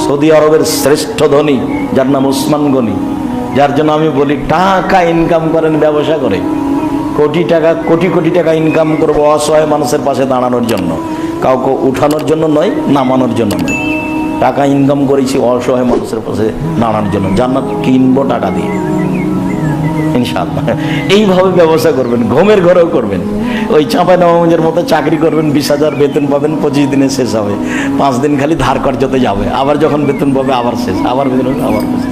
Saudi আরবের শ্রেষ্ঠ ধনী যার নাম ওসমান গনি, যার জন্য আমি বলি টাকা ইনকাম করেন ব্যবসা করে, কোটি কোটি টাকা ইনকাম করবো অসহায় মানুষের পাশে দাঁড়ানোর জন্য, কাউকে উঠানোর জন্য নয়, নামানোর জন্য নয়। টাকা ইনকাম করেছি অসহায় মানুষের পাশে দাঁড়ানোর জন্য। জান্নাত কিনবো টাকা দিয়ে ইনশাআল্লাহ। এইভাবে ব্যবসা করবেন, ঘুমের ঘরেও করবেন। ওই চাঁপাইনবাবগঞ্জের মতো চাকরি করবেন, 20,000 বেতন পাবেন, 25 দিনে শেষ হবে, 5 দিন খালি ধার কর্জতে যাবে, আবার যখন বেতন পাবে আবার শেষ, আবার বেতন হবে, আবার শেষ।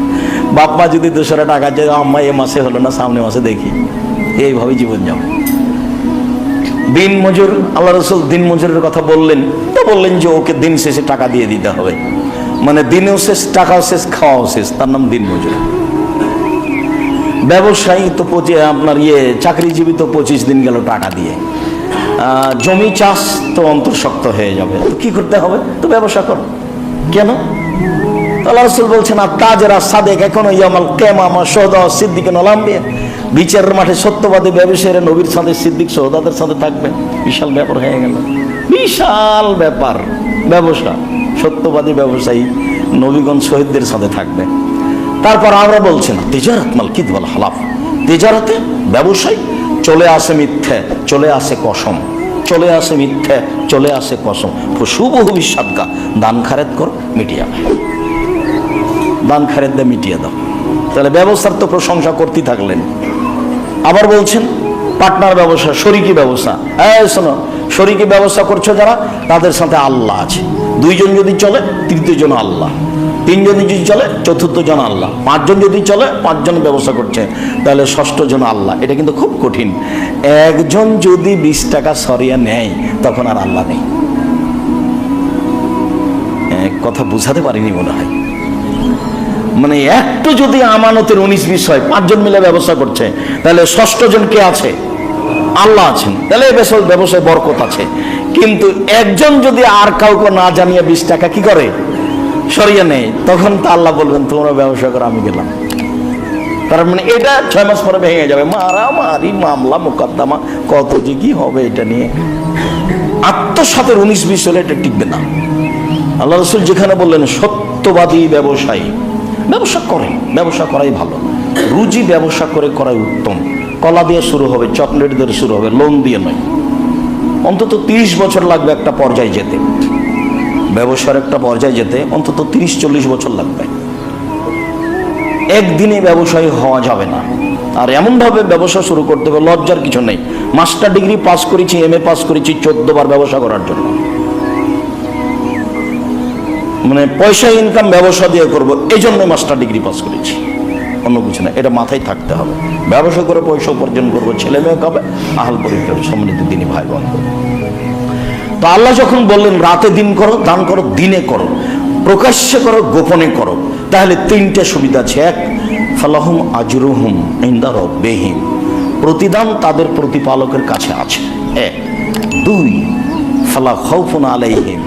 বাপ মা যদি 200 টাকা চায়, আম্মা এ মাসে হলো না, সামনে মাসে দেখি। এইভাবে জীবন যাবে। দিন মজুর, আল্লাহ রসুল দিন মজুরের কথা বললেন, তো বললেন যে ওকে দিন শেষে টাকা দিয়ে দিতে হবে, মানে দিনেও শেষ, টাকাও শেষ, খাওয়াও শেষ, তার নাম দিন মজুর। ব্যবসায়ী তো আপনার চাকরিজীবী তো 25 দিন গেল টাকা দিয়ে। জমি চাষ তো অন্তর্শক্ত হয়ে যাবে, তো কি করতে হবে? তো ব্যবসা করো। কেন? আল্লাহ রাসূল বলছেন, আর তাজরা সাদেক এখনো ইয়ামাল কিয়ামা শুহাদা সিদ্দিকিন আলাম্বিয়া, বিচারের মাঠে সত্যবাদী ব্যবসায়ীরা নবীর সাথে, সিদ্দিক শহীদদের সাথে থাকবে। বিশাল ব্যাপার হয়ে গেল, বিশাল ব্যাপার। ব্যবসা, সত্যবাদী ব্যবসায়ী নবীগণ শহীদদের সাথে থাকবে। তারপর আমরা বলছি না তিজারাত মাল কিদওয়াল হালাফ, তিজারাতে ব্যবসায় চলে আসে মিথ্যে, চলে আসে কসম, চলে আসে মিথ্যে, চলে আসে কসম। শুভ ভবিষ্যৎকা দান খারেদ কর, মিটিয়ে যাবে, দান খারেদ দিয়ে মিটিয়ে দাও। তাহলে ব্যবসার তো প্রশংসা করতেই থাকলেন। আবার বলছেন পার্টনার ব্যবসা, শরিকি ব্যবসা। শোনো, শরিকি ব্যবসা করছো যারা, তাদের সাথে আল্লাহ আছে। 2 জন যদি চলে, 3য় জন আল্লাহ। 3 জন যদি চলে, 4র্থ জন আল্লাহ। 5 জন যদি চলে, 5 জন ব্যবসা করছে, তাহলে 6ষ্ঠ জন আল্লাহ। এটা কিন্তু খুব কঠিন। একজন যদি 20 টাকা সরিয়ে নেয়, তখন আর আল্লাহ নেই। কথা বুঝাতে পারিনি মনে হয়। মানে একটু যদি আমানতের 19-20 হয়, 5 জন মিলে ব্যবসা করছে, তাহলে 6ষ্ঠ জন কে আছে? আল্লাহ আছেন। তাহলে ব্যবসায় বরকত আছে। কিন্তু একজন যদি আর কাউকে না জানিয়ে 20 টাকা কি করে সরিয়ে নেয়, তখন তো আল্লাহ বলবেন তোমরা ব্যবসা করো, আমি গেলাম। তার মানে এটা 6 মাস পরে ভেঙে যাবে, মারামারি, মামলা মোকদ্দমা, কত যে কি হবে এটা নিয়ে। আত্মসাতের 19-20 হলে এটা টিকবে না। আল্লাহ রাসূল যেখানে বললেন সত্যবাদী ব্যবসায়ী, ব্যবসা করে, ব্যবসা করাই ভালো। রুজি ব্যবসা করে করাই উত্তম। কলা দিয়ে শুরু হবে, চকলেট দিয়ে শুরু হবে, লোন দিয়ে নয়। অন্তত 30 বছর লাগবে একটা পর্যায়ে যেতে। ব্যবসার একটা পর্যায়ে যেতে অন্তত 30-40 বছর লাগবে। একদিনে ব্যবসায়ী হওয়া যাবে না। আর এমনভাবে ব্যবসা শুরু করতে হবে, লজ্জার কিছু নেই। মাস্টার ডিগ্রি পাস করেছি, MA পাস করেছি 14 বার ব্যবসা করার জন্য। মানে পয়সা ইনকাম ব্যবসা দিয়ে করবো, এই জন্য মাস্টার ডিগ্রি পাস করেছি, অন্য কিছু না। এটা মাথায় থাকতে হবে। ব্যবসা করে পয়সা উপার্জন করবো, ছেলে মেয়ে খাবে, আহাল পরিবার, সম্মানিত দিনী ভাই বোন। তো আল্লাহ যখন বললেন রাতে দিন করো, দান করো, দিনে করো, প্রকাশ্যে করো, গোপনে করো, তাহলে 3টে সুবিধা আছে। 1, ফালাহুম আজরুহুম ইনদা রাব্বিহিম, প্রতিদান তাদের প্রতিপালকের কাছে আছে। 1, 2, ফালা খাউফুন আলাইহিম,